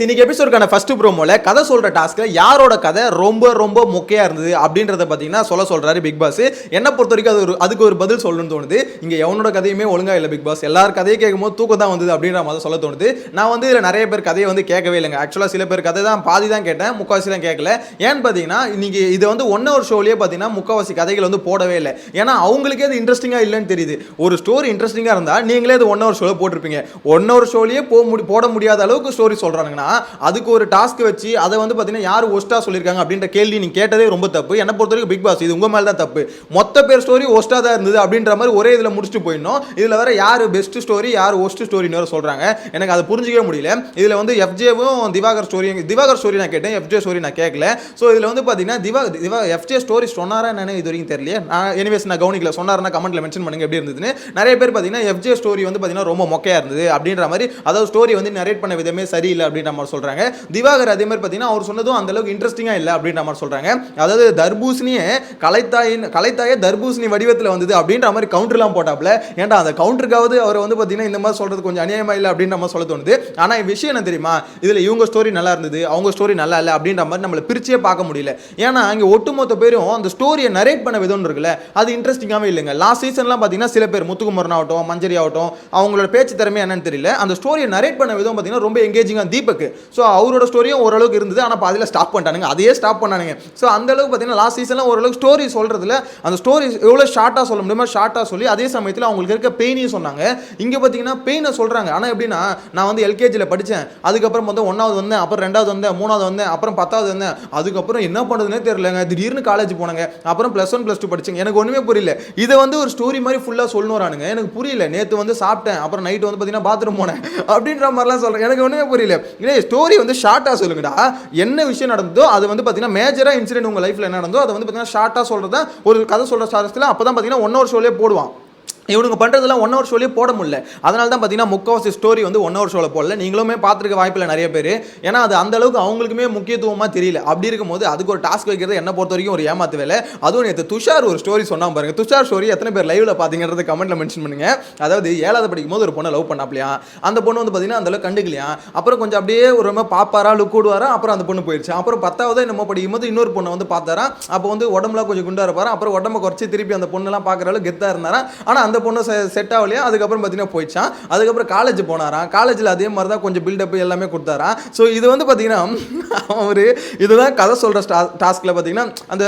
இன்னைக்கு எபிசோடுக்கான ஃபர்ஸ்ட் ப்ரோமோல கதை சொல்ற டாஸ்க்ல யாரோட கதை ரொம்ப ரொம்ப மொக்கையா இருந்தது அப்படின்றத பாத்தீங்கன்னா சொல்றாரு பிக் பாஸ். என்ன பொறுத்த வரைக்கும் அதுக்கு ஒரு பதில் சொல்லணும்னு தோணுது. இங்க எவனோட கதையுமே ஒழுங்கா இல்ல பிக் பாஸ். எல்லாரும் கதையை கேட்கும்போது தூக்கம் தான் வந்தது அப்படின்ற மாதிரி சொல்ல தோணுது. நான் வந்து இதுல நிறைய பேர் கதையை வந்து கேட்கவே இல்லைங்க. ஆக்சுவலா சில பேர் கதை தான் பாதி தான் கேட்டேன், முக்காவாசி தான் கேட்கல. ஏன்னு பாத்தீங்கன்னா இன்னைக்கு இது வந்து ஒரு ஷோலயே பாத்தீங்கன்னா முக்காவாசி கதைகள் வந்து போடவே இல்லை. ஏன்னா அவங்களுக்கே அது இன்ட்ரெஸ்டிங்கா இல்லைன்னு தெரியுது. ஒரு ஸ்டோரி இன்ட்ரெஸ்டிங்கா இருந்தா நீங்களே அது ஒரு ஷோல போட்டிருப்பீங்க. ஒரு ஷோலயே போட முடியாத அளவுக்கு ஸ்டோரி சொல்றாங்கன்னா அதுக்கு ஒரு டாஸ்க் வச்சு அதை வந்து பாத்தீங்கன்னா யாரு ஒஸ்டா சொல்லிருக்காங்க அப்படின்ற கேள்வி நீங்க கேட்டதே ரொம்ப தப்பு. என்ன பொறுத்தவரைக்கும் பிக் பாஸ் இது உங்க மேல தான் தப்பு. மொத்த பேர் ஸ்டோரி ஒஸ்டா தான் இருந்தது அப்படின்ற மாதிரி ஒரே இதுல முடிச்சுட்டு போயிடணும். இதுல வேற யாரு பெஸ்ட் ஸ்டோரி யாரு ஒஸ்ட் ஸ்டோரின்னு வேற சொல்றாங்க. எனக்கு அதை புரிஞ்சிக்கவே முடியல. இதுல வந்து எஃப்ஜேவும் திவாகர் ஸ்டோரி நான் கேட்டேன், எஃப்ஜே ஸ்டோரி நான் கேட்கல. ஸோ இதுல வந்து பாத்தீங்கன்னா எஃப்ஜே ஸ்டோரி சொன்னாரா என்னன்னு இது வரைக்கும் தெரியல. எனிவேஸ் நான் கவனிக்கல. சொன்னாருன்னா கமெண்ட்ல மென்ஷன் பண்ணுங்க எப்படி இருந்ததுன்னு. நிறைய பேர் பாத்தீங்கன்னா எஃப்ஜே ஸ்டோரி வந்து பாத்தீங்கன்னா ரொம்ப மொக்கையா இருந்தது அப்படின்ற மாதிரி, அதாவது ஸ்டோரி வந்து நரேட் பண்ண விதமே சரியில்லை அப்படின்ற மாதிரி சொல்றாங்க. திவாகர் அதே மாதிரி பாத்தீங்கன்னா அவர் சொன்னதும் அந்த அளவுக்கு இன்ட்ரெஸ்டிங்கா இல்ல அப்படின்ற மாதிரி சொல்றாங்க. அதாவது தர்பூசணியே கலைத்தாயே தர்பூசணி வடிவத்தில் வந்தது அப்படின்ற மாதிரி கவுண்டர்லாம் போட்டாப்ல. ஏன்டா அந்த கவுண்டருக்காவது அவர் வந்து பாத்தீங்கன்னா இந்த மாதிரி சொல்றது கொஞ்சம் அநியாயமா இல்லை அப்படின்ற மாதிரி சொல்ல தோணுது. ஆனா விஷயம் என்ன தெரியுமா, இதுல இவங்க ஸ்டோரி நல்லா இருந்தது அவங்க ஸ்டோரி நல்லா இல்லை அப்படின்ற மாதிரி நம்மள பிரிச்சே பார்க்க முடியல. ஏன்னா அங்க ஒட்டுமொத்த பேரும் அந்த ஸ்டோரியை நரேட் பண்ண விதம் இருக்குல்ல, அது இன்ட்ரெஸ்டிங்காவே இல்லைங்க. லாஸ்ட் சீசன்லாம் பாத்தீங்கன்னா சில பேர் முத்துக்குமரன் ஆகட்டும் மஞ்சரி ஆகட்டும் அவங்களோட பேச்சு திறமை என்னன்னு தெரியல, அந்த ஸ்டோரியை நரேட் பண்ண விதம் பாத்தீங்கன்னா ரொம்ப எங்கேஜிங்கா. தீபக் ஸோ அவரோட ஸ்டோரியும் ஓரளவுக்கு இருந்தது, ஆனால் பாதியில் ஸ்டாப் பண்ணிட்டானுங்க. அதையே ஸ்டாப் பண்ணானுங்க. ஸோ அந்த அளவுக்கு பார்த்தீங்கன்னா லாஸ்ட் சீசன்ல ஓரளவுக்கு ஸ்டோரி சொல்றதுல அந்த ஸ்டோரி எவ்வளோ ஷார்ட்டாக சொல்ல முடியுமோ ஷார்ட்டாக சொல்லி அதே சமயத்தில் அவங்களுக்கு இருக்க பெயினையும் சொன்னாங்க. இங்கே பார்த்தீங்கன்னா பெயினை சொல்றாங்க. ஆனால் எப்படின்னா நான் வந்து எல்கேஜியில் படித்தேன், அதுக்கப்புறம் வந்து 1வது வந்தேன், அப்புறம் 2வது வந்தேன், 3வது வந்தேன், அப்புறம் 10வது வந்தேன், அதுக்கப்புறம் என்ன பண்ணுறதுனே தெரியலங்க, திடீர்னு காலேஜ் போனாங்க, அப்புறம் +1 +2 படிச்சேங்க. எனக்கு ஒன்றுமே புரியல. இதை வந்து ஒரு ஸ்டோரி மாதிரி ஃபுல்லாக சொல்லணுறானுங்க. எனக்கு புரியல. நேற்று வந்து சாப்பிட்டேன், அப்புறம் நைட்டு வந்து பார்த்தீங்கன்னா பாத்ரூம் போனேன் அப்படின்ற மாதிரிலாம் சொல்கிறேன். எனக்கு ஒன்றுமே புரியல. இல்லை ஸ்டோரி வந்து ஷார்ட்டாக சொல்லுங்கடா. என்ன விஷயம் நடந்ததோ அது வந்து பாத்தீங்கன்னா மேஜரா இன்சிடென்ட் உங்க லைஃப்ல என்ன நடந்தோ அதை வந்து பாத்தீங்கன்னா ஷார்ட்டா சொல்றதா ஒரு கதை சொல்ற சாரஸ்ல அப்பதான் பாத்தீங்கன்னா 1 ஷோலயே போடுவான். இவனுங்க பண்றதெல்லாம் 1 ஷோலயே போட முடியல. அதனால தான் பார்த்தீங்கன்னா முக்காவாசி ஸ்டோரி வந்து 1 ஷோல போடல. நீங்களுமே பார்த்துருக்க வாய்ப்பில்லை நிறைய பேர். ஏன்னா அது அந்த அளவுக்கு அவங்களுக்குமே முக்கியத்துவமாக தெரியல. அப்படி இருக்கும்போது அதுக்கு ஒரு டாஸ்க் வைக்கிறது என்ன பொறுத்த வரைக்கும் ஒரு ஏமாத்து வேலை. அதுவும் நேற்று துஷார் ஒரு ஸ்டோரி சொன்னா பாருங்க. துஷார் ஸ்டோரி எத்தனை பேர் லைவ்ல பார்த்தீங்கன்றது கமெண்ட்ல மென்ஷன் பண்ணுங்க. அதாவது 7வது படிக்கும் போது ஒரு பொண்ணை லவ் பண்ணாப்லையா, அந்த பொண்ணு வந்து பார்த்தீங்கன்னா அந்த அளவுக்கு கண்டுக்கலையா, அப்புறம் கொஞ்சம் அப்படியே ஒரு பாப்பாரா லுக் விடுவாரா, அப்புறம் அந்த பொண்ணு போயிடுச்சு. அப்புறம் 10வது என்னமோ படிக்கும் போது இன்னொரு பொண்ணை வந்து பார்த்தாரா, அப்போ வந்து உடம்புலாம் கொஞ்சம் குண்டா இருப்பாரா, அப்புறம் உடம்பை குறைச்சி திருப்பி அந்த பொண்ணெல்லாம் பார்க்குற அளவுக்கு கெத்தா இருந்தாரா. ஆனால் அந்த பொண்ணு செட் ஆகலையா. அதுக்கப்புறம் பார்த்தீங்கன்னா போயிடுச்சான். அதுக்கப்புறம் காலேஜ் போனாராம். காலேஜில் அதே மாதிரி தான் கொஞ்சம் பில்டப் எல்லாமே கொடுத்தாராம். ஸோ இது வந்து பார்த்தீங்கன்னா அவர் இதுதான் கதை சொல்கிற டாஸ்கில் பார்த்தீங்கன்னா அந்த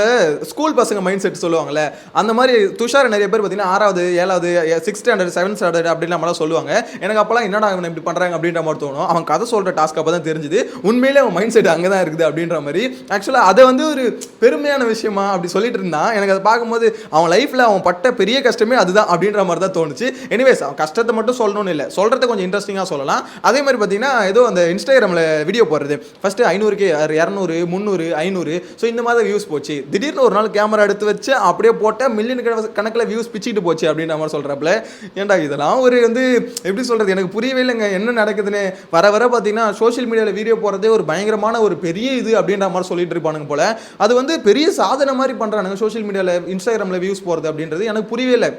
ஸ்கூல் பசங்க மைண்ட் செட் சொல்லுவாங்கல்ல, அந்த மாதிரி துஷார் நிறைய பேர் பார்த்தீங்கன்னா 6வது 7வது 6th ஸ்டாண்டர்ட் 7th ஸ்டாண்டர்ட் அப்படின்னு நம்மளாம் சொல்லுவாங்க. எனக்கு அப்போலாம் என்னடா அவன் இப்படி பண்ணுறாங்க அப்படின்ற மாதிரி தோணும். அவன் கதை சொல்கிற டாஸ்க் அப்போ தான் தெரிஞ்சுது உண்மையிலே அவன் மைண்ட் செட் அங்கே தான் இருக்குது அப்படின்ற மாதிரி. ஆக்சுவலாக அதை வந்து ஒரு பெருமையான விஷயமா அப்படி சொல்லிட்டு இருந்தான். எனக்கு அதை பார்க்கும்போது அவன் லைஃப்பில் அவன் பட்ட பெரிய கஷ்டமே அதுதான் அப்படின்ற மாதிரி தான் தோணுச்சு. எனிவேஸ் கஷ்டத்தை மட்டும் சொல்லணும்னு இல்லை, சொல்றதை கொஞ்சம் இன்ட்ரெஸ்டிங்காக சொல்லலாம். அதே மாதிரி பார்த்தீங்கன்னா ஏதோ அந்த இன்ஸ்டாகிராமில் வீடியோ போடுறது ஃபர்ஸ்ட் 500K 200 300 500 ஸோ இந்த மாதிரி வியூஸ் போச்சு. திடீர்னு ஒரு நாள் கேமரா எடுத்து வச்சு அப்படியே போட்ட மில்லியன் கணக்கில் வியூஸ் பிச்சுட்டு போச்சு அப்படின்ற மாதிரி சொல்கிறப்பல ஏன்டா இதெல்லாம் ஒரு வந்து எப்படி சொல்கிறது எனக்கு புரியவே இல்லைங்க என்ன நடக்குதுன்னு. வர பார்த்தீங்கன்னா சோஷியல் மீடியாவில் வீடியோ போடுறதே ஒரு பயங்கரமான ஒரு பெரிய இது அப்படின்ற மாதிரி சொல்லிட்டு இருப்பானுங்க போல. அது வந்து பெரிய சாதனை மாதிரி பண்ணுறானுங்க சோஷியல் மீடியாவில் இன்ஸ்டாகிராமில் வியூஸ் போகிறது அப்படின்றது எனக்கு புரியவே இல்லை.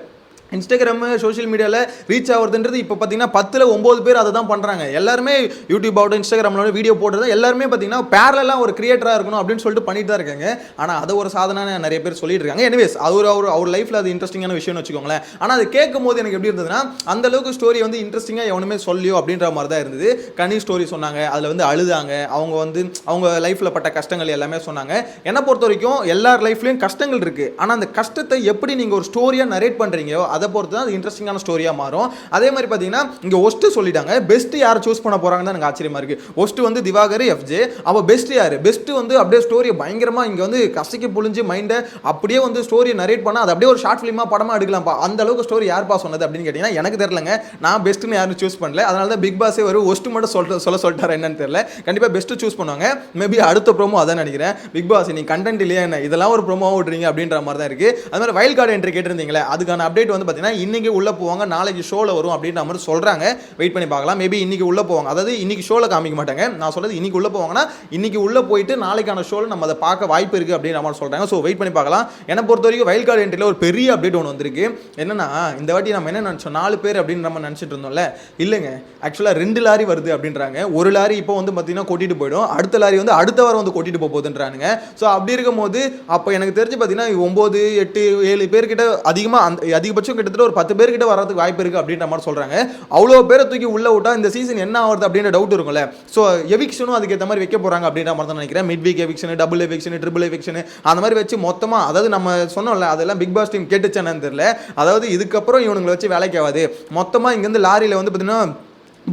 இன்ஸ்டாகிராம் சோஷியல் மீடியாவில் ரீச் ஆகுறதுன்றது இப்போ பார்த்தீங்கன்னா 10ல் 9 பேர் அதை தான் பண்ணுறாங்க. எல்லாருமே யூடியூப் ஆகட்டும் இன்ஸ்டாகிராமில் வீடியோ போடுறது எல்லாருமே பார்த்தீங்கன்னா பேரலாக ஒரு கிரியேட்டராக இருக்கணும் அப்படின்னு சொல்லிட்டு பண்ணிட்டு தான் இருக்காங்க. ஆனால் அதை ஒரு சாதனை நிறைய பேர் சொல்லிட்டு இருக்காங்க. எனிவேஸ் அவர் லைஃப்பில் அது இன்ட்ரெஸ்டிங்கான விஷயம்னு வச்சுக்கோங்களேன். ஆனால் அது கேட்கும் போது எனக்கு எப்படி இருந்ததுன்னா அந்த அளவுக்கு ஸ்டோரி வந்து இன்ட்ரெஸ்டிங்காக எவனுமே சொல்லியோ அப்படின்ற மாதிரி தான் இருந்தது. கனி ஸ்டோரி சொன்னாங்க, அதில் வந்து அழுதாங்க, அவங்க வந்து அவங்க லைஃப்பில் பட்ட கஷ்டங்கள் எல்லாமே சொன்னாங்க. என்னை பொறுத்த வரைக்கும் எல்லார் லைஃப்லையும் கஷ்டங்கள் இருக்குது. ஆனால் அந்த கஷ்டத்தை எப்படி நீங்கள் ஒரு ஸ்டோரியாக நரேட் பண்ணுறீங்களோ அதை பொறுத்து தான் அது இன்ட்ரெஸ்டிங்கான ஸ்டோரியா மாறும். அதே மாதிரி பாத்தீங்கன்னா இங்க ஒஸ்ட் சொல்லிட்டாங்க, பெஸ்ட் யார் சூஸ் பண்ண போறாங்கன்னு எனக்கு ஆச்சரியமா இருக்கு. ஒஸ்ட் வந்து திவாகர் எஃப்ஜே. அவ பெஸ்ட் யாரு? பெஸ்ட் வந்து அப்படியே ஸ்டோரியை பயங்கரமா இங்க வந்து கசக்கி புழிஞ்சு மைண்டை அப்படியே வந்து ஸ்டோரியை நரேட் பண்ணா அது அப்படியே ஒரு ஷார்ட் ஃபிலிமா படமா எடுக்கலாம்ப்பா. அந்த அளவுக்கு ஸ்டோரி யார்ப்பா சொன்னது அப்படின்னு கேட்டீங்கன்னா எனக்கு தெரியலங்க. நான் பெஸ்ட்னு யாரும் சூஸ் பண்ணல. அதனால தான் பிக் பாஸே ஒரு ஒஸ்ட் மட்டும் சொல்ல சொல்லிட்டாரு என்னன்னு தெரியல. கண்டிப்பா பெஸ்ட் சூஸ் பண்ணுவாங்க. மேபி அடுத்த ப்ரோமோ அதான் நினைக்கிறேன். பிக் பாஸ் நீ கண்டென்ட் இல்லையா என்ன இதெல்லாம் ஒரு ப்ரோமோ விடுறீங்க அப்படின்ற மாதிரி தான் இருக்கு. அது மாதிரி வைல்ட் கார்டு என்ட்ரி கேட்டிருந்தீங்களே அதுக்கான அப்டேட் வந்து வந்து பார்த்தீங்கன்னா இன்னைக்கு உள்ள போவாங்க, நாளைக்கு ஷோவில் வரும் அப்படின்ற மாதிரி சொல்கிறாங்க. வெயிட் பண்ணி பார்க்கலாம். மேபி இன்னைக்கு உள்ள போவாங்க, அதாவது இன்னைக்கு ஷோவில் காமிக்க மாட்டாங்க. நான் சொல்றது இன்னைக்கு உள்ள போவாங்கன்னா இன்னைக்கு உள்ள போயிட்டு நாளைக்கான ஷோவில் நம்ம அதை பார்க்க வாய்ப்பு இருக்குது அப்படின்ற மாதிரி சொல்கிறாங்க. ஸோ வெயிட் பண்ணி பார்க்கலாம். என்னை பொறுத்த வரைக்கும் வைல்ட் கார்டு என்ட்ரியில் ஒரு பெரிய அப்டேட் ஒன்று வந்திருக்கு. என்னன்னா இந்த வாட்டி நம்ம என்ன நினச்சோம், 4 பேர் அப்படின்னு நம்ம நினச்சிட்டு இருந்தோம்ல. இல்லைங்க, ஆக்சுவலாக 2 லாரி வருது அப்படின்றாங்க. ஒரு லாரி இப்போ வந்து பார்த்தீங்கன்னா கூட்டிட்டு போயிடும், அடுத்த லாரி வந்து அடுத்த வாரம் வந்து கூட்டிட்டு போகுதுன்றானுங்க. ஸோ அப்படி இருக்கும் போது அப்போ எனக்கு தெரிஞ்சு பார்த்தீங்கன்னா 9, 8, 7 பேர்கிட்ட அதிகமாக அதிகபட்சம் கிட்டத்தட்ட ஒரு 10 பேர்கிட்ட வரதுக்கு வாய்ப்பு இருக்குது அப்படின்ற மாதிரி சொல்கிறாங்க. அவ்வளோ பேரை தூக்கி உள்ள விட்டா இந்த சீசன் என்ன ஆகுது அப்படின்ற டவுட் இருக்கும்ல. ஸோ எவிக்ஷனும் அதுக்கேற்ற மாதிரி வைக்க போகிறாங்க அப்படின்ற மாதிரி தான் நினைக்கிறேன். Mid week eviction, double eviction, triple eviction அந்த மாதிரி வச்சு மொத்தமாக, அதாவது நம்ம சொன்னோம்ல அதெல்லாம் பிக் பாஸ் டீம் கேட்டுச்சானு தெரியல. அதாவது இதுக்கப்புறம் இவனுங்களை வச்சு வேலைக்கு ஆகாது, மொத்தமாக இங்கேருந்து லாரியில் வந்து பார்த்தீங்கன்னா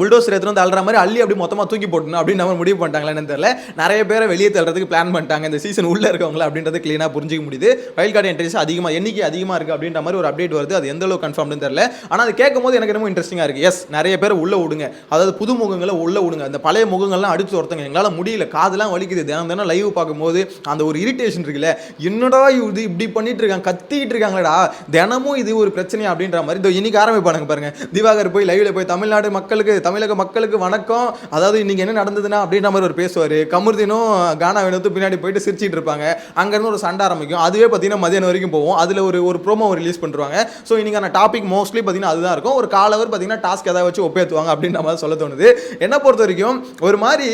புல்டோசர் எடுத்துகிட்டு வந்து அல்ற மாதிரி அள்ளி அப்படி மொத்தமாக தூக்கி போட்டணும் அப்படின்னு நம்ம முடிவு பண்ணிட்டாங்களேன்னு தெரியல. நிறைய பேரை வெளியே தள்ளுறதுக்கு பிளான் பண்ணிட்டாங்க இந்த சீசன் உள்ளே இருக்கவங்கள அப்படின்றது க்ளீனாக புரிஞ்சிக்க முடியுது. வைல்ட் கார்டு என்ட்ரிஸ் அதிகமாக எண்ணிக்கை அதிகமாக இருக்குது அப்படின்ற மாதிரி ஒரு அப்டேட் வருது. அது எந்த அளவுக்கு கன்ஃபார்ம்னு தெரியல. ஆனால் அது கேட்கும் போது எனக்கு ரொம்ப இன்ட்ரெஸ்டிங்காக இருக்குது. எஸ், நிறைய பேர் உள்ளே விடுங்க, அதாவது புது முகங்களை உள்ளே விடுங்க. அந்த பழைய முகங்கள்லாம் அடிச்சு ஒருத்தங்க எங்களால் முடியல, காதெல்லாம் வலிக்குது, தினம் லைவ் பார்க்கும்போது அந்த ஒரு இரிட்டேஷன் இருக்குல்ல, என்னடா இது இப்படி பண்ணிட்டு இருக்காங்க, கத்திக்கிட்டு இருக்காங்களடா, தினமும் இது ஒரு பிரச்சனை அப்படின்ற மாதிரி. இதோ இன்னைக்கு ஆரம்பிப்பானுங்க பாருங்க, திவாகர் போய் லைவ்ல போய் தமிழ்நாடு மக்களுக்கு, தமிழக மக்களுக்கு வணக்கம், அதாவது இன்னைக்கு என்ன நடந்ததுன்னா அப்படின்ற மாதிரி ஒரு பேசுவார். கமருதீனும் கானா வினோத்து பின்னாடி போயிட்டு சிரிச்சிட்டு இருப்பாங்க. அங்கேருந்து ஒரு சண்டை ஆரம்பிக்கும். அதுவே பார்த்தீங்கன்னா மதியானம் வரைக்கும் போவோம். அதில் ஒரு ப்ரோமோ ரிலீஸ் பண்ணுவாங்க. ஸோ இன்னைக்கான டாபிக் மோஸ்ட்லி பார்த்தீங்கன்னா அதுதான் இருக்கும். ஒரு காலவர் பார்த்தீங்கன்னா டாஸ்க் ஏதாவது வச்சு ஒப்பேற்றுவாங்க அப்படின்ற மாதிரி சொல்ல தோணுது. என்ன பொறுத்த வரைக்கும் ஒரு மாதிரி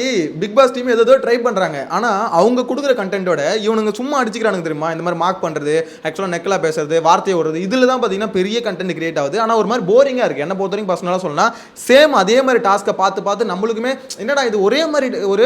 பிக் பாஸ் டீம் ஏதோ ட்ரை பண்ணுறாங்க. ஆனால் அவங்க கொடுக்குற கண்டென்ட்டோட இவனுங்க சும்மா அடிச்சுக்கிறானுங்க தெரியுமா. இந்த மாதிரி மார்க் பண்ணுறது, ஆக்சுவலாக நெக்கலாக பேசுறது, வார்த்தையை விடுறது, இதில் தான் பார்த்தீங்கன்னா பெரிய கண்டென்ட் கிரியேட் ஆகுது. ஆனால் ஒரு மாதிரி போரிங்காக இருக்குது. என்ன பொறுத்த வரைக்கும் பர்சனலாக சொல்லலாம், சேம் அதே மாதிரி டாஸ்க்கை பார்த்து நம்மளுக்குமே என்னடா இது ஒரே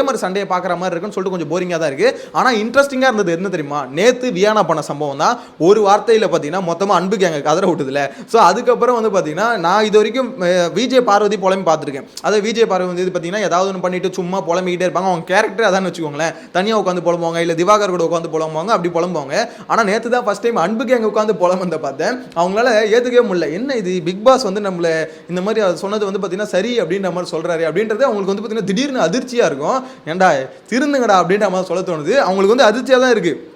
மாதிரி சண்டையை பார்க்குற மாதிரி இருக்குன்னு சொல்லிட்டு கொஞ்சம் போரிங்காக தான் இருக்குது. ஆனால் இன்ட்ரெஸ்டிங்காக இருந்தது என்ன தெரியுமா, நேற்று வியானா பண்ண சம்பவம் தான். ஒரு வார்த்தையில் பார்த்தீங்கன்னா மொத்தமாக அன்புக்கு எங்கள் கதற விட்டுதில்ல. ஸோ அதுக்கப்புறம் வந்து பார்த்தீங்கன்னா நான் இது வரைக்கும் விஜய் பார்வதி புலம்பி பார்த்துருக்கேன். அதாவது விஜய் பார்வதி வந்து பார்த்தீங்கன்னா ஏதாவது ஒன்று பண்ணிட்டு சும்மா புலம்பிக்கிட்டே இருப்பாங்க. அவங்க கேரக்டர் அதான் வச்சுக்கோங்களேன், தனியாக உட்காந்து புலம்புவாங்க, இல்லை திவாகர் கூட உட்காந்து புலம்புவாங்க, அப்படி புலம்புவாங்க. ஆனால் நேற்று தான் ஃபஸ்ட் டைம் அன்புக்கு எங்கள் உட்காந்து புலம்பந்த பார்த்தேன். அவங்களால ஏற்றுக்கவே முடியல. என்ன இது பிக் பாஸ் வந்து நம்மளை இந்த மாதிரி சொன்னது வந்து பார்த்தீங்கன்னா சரி அப்படின்ற மாதிரி சொல்கிறாரு அப்படின்றது அவங்களுக்கு வந்து பார்த்தீங்கன்னா திடீர்னு அதிர்ச்சியாக இருக்கும். ஏன்டா திருந்துங்கடா அப்படின்ற மாதிரி சொல்ல தோணுது. அவங்களுக்கு வந்து அதிர்ச்சியாக தான் இருக்குது.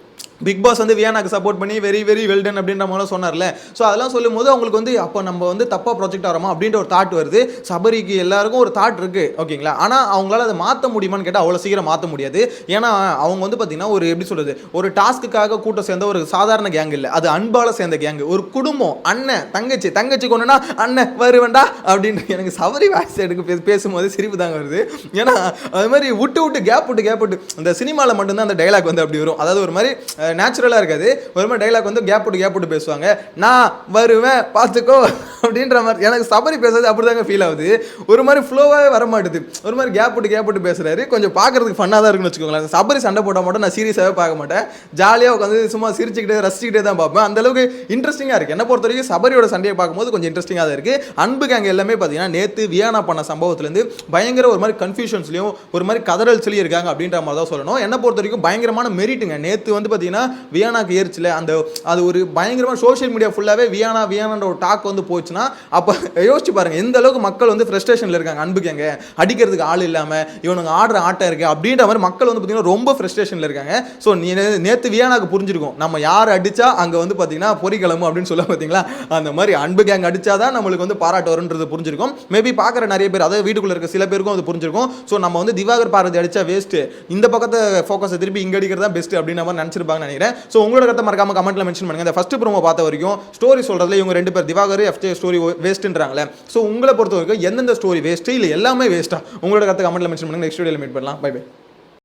பிக் பாஸ் வந்து வியானாக்கு சப்போர்ட் பண்ணி வெரி வெரி வெல்டன் அப்படின்ற மாதிரி சொன்னார்ல. ஸோ அதெல்லாம் சொல்லும் போது அவங்களுக்கு வந்து அப்போ நம்ம வந்து தப்பாக ப்ராஜெக்ட் ஆகிறோமா அப்படின்ற ஒரு தாட் வருது. சபரிக்கு எல்லாருக்கும் ஒரு தாட் இருக்குது, ஓகேங்களா. ஆனால் அவங்களால அதை மாற்ற முடியுமான்னு கேட்டால் அவ்வளோ சீக்கிரம் மாற்ற முடியாது. ஏன்னா அவங்க வந்து பார்த்தீங்கன்னா ஒரு எப்படி சொல்கிறது, ஒரு டாஸ்க்குக்காக கூட்டம் சேர்ந்த ஒரு சாதாரண கேங் இல்லை, அது அன்பால் சேர்ந்த கேங். ஒரு குடும்பம், அண்ணன் தங்கச்சி கொண்டுனா அண்ணன் வருவேண்டா அப்படின்னு எனக்கு சபரி வாய்ஸ் எடுக்க பேசும்போது சிரிப்பு தாங்க வருது. ஏன்னா அது மாதிரி விட்டு கேப் விட்டு இந்த சினிமாவில் மட்டும்தான் அந்த டைலாக் வந்து அப்படி வரும். அதாவது ஒரு மாதிரி நேச்சுரலாக இருக்காது. ஒரு மாதிரி டைலாக் வந்து கேப் விட்டு பேசுவாங்க. நான் வருவேன் பார்த்துக்கோ அப்படின்ற மாதிரி. எனக்கு சபரி பேசுறது அப்படி தாங்க ஃபீல் ஆகுது. ஒரு மாதிரி ஃப்ளோவாகவே வர மாட்டுது. ஒரு மாதிரி கேப் விட்டு பேசுறாரு. கொஞ்சம் பார்க்கறதுக்கு ஃபன்னாக தான் இருக்குன்னு வச்சுக்கோங்களேன். சபரி சண்டை போட்டால் மட்டும் நான் சீரியஸாகவே பார்க்க மாட்டேன். ஜாலியாக உட்காந்து சும்மா சிரிச்சுக்கிட்டே ரசிச்சுக்கிட்டே தான் பார்ப்பேன். அந்த அளவுக்கு இன்ட்ரெஸ்டிங்காக இருக்குது. என்ன பொறுத்த வரைக்கும் சபரியோட சண்டையை பார்க்கும்போது கொஞ்சம் இன்ட்ரெஸ்டிங்காக தான் இருக்குது. அன்புக்கு அங்கே எல்லாமே பார்த்தீங்கன்னா நேற்று வியானா பண்ண சம்பவத்துலேருந்து பயங்கர ஒரு மாதிரி கன்ஃபியூஷன்ஸ்லையும் ஒரு மாதிரி கதறல்ஸ்லையும் இருக்காங்க அப்படின்ற மாதிரி தான் சொல்லணும். என்ன பொறுத்த வரைக்கும் பயங்கரமான மெரிட்டுங்க. நேற்று வந்து பார்த்தீங்கன்னா வியானாக்கு ஏறிச்சில அந்த அது ஒரு பயங்கரமாக சோஷியல் மீடியா ஃபுல்லாகவே வியானான்ற ஒரு டாக் வந்து போச்சுன்னா அப்போ யோசிச்சு பாருங்கள் எந்த அளவுக்கு மக்கள் வந்து ஃப்ரஸ்ட்ரேஷனில் இருக்காங்க. அன்புக்கு எங்க அடிக்கிறதுக்கு ஆள் இல்லாமல் இவனுங்க ஆடுற ஆட்டம் இருக்குது அப்படின்ற மாதிரி மக்கள் வந்து பார்த்தீங்கன்னா ரொம்ப ஃப்ரஸ்ட்ரேஷனில் இருக்காங்க. ஸோ நேற்று வியானாக்கு புரிஞ்சிருக்கும் நம்ம யார் அடித்தா அங்கே வந்து பார்த்தீங்கன்னா பொறிக்கிழமை அப்படின்னு சொல்ல பார்த்தீங்களா. அந்த மாதிரி அன்புக்கு அங்கே அடித்தா தான் நம்மளுக்கு வந்து பாராட்டு வரும்ன்றது புரிஞ்சிருக்கும். மேபி பார்க்குற நிறைய பேர், அதாவது வீட்டுக்குள்ளே இருக்க சில பேருக்கும் அது புரிஞ்சிருக்கும். ஸோ நம்ம வந்து திவாகர் பார்வதி அடித்தா வேஸ்ட்டு, இந்த பக்கத்தை ஃபோக்கஸை திருப்பி இங்கே அடிக்கிறதா பெஸ்ட் அப்படின்ற மாதிரி நினச்சிருப்பாங்கன்னு நினைக்கிறேன். ஸோ உங்களோட கருத்தை மறக்காம கமெண்ட்ல மென்ஷன் பண்ணுங்க. இந்த ஃபர்ஸ்ட் ப்ரோமோ பார்த்த வரைக்கும் ஸ்டோரி சொல்றதுல இவங்க 2 பேர் திவாகர் எஃப்ஜே ஸ்டோரி வேஸ்ட்ன்றாங்களே. ஸோ உங்களை பொறுத்த வரைக்கும் எந்தெந்த ஸ்டோரி வேஸ்ட் இல்லை எல்லாமே வேஸ்ட்டா உங்களோட கருத்தை கமெண்ட்ல மென்ஷன் பண்ணுங்க. நெக்ஸ்ட் வீடியோல மீட் பண்ணலாம். Bye by.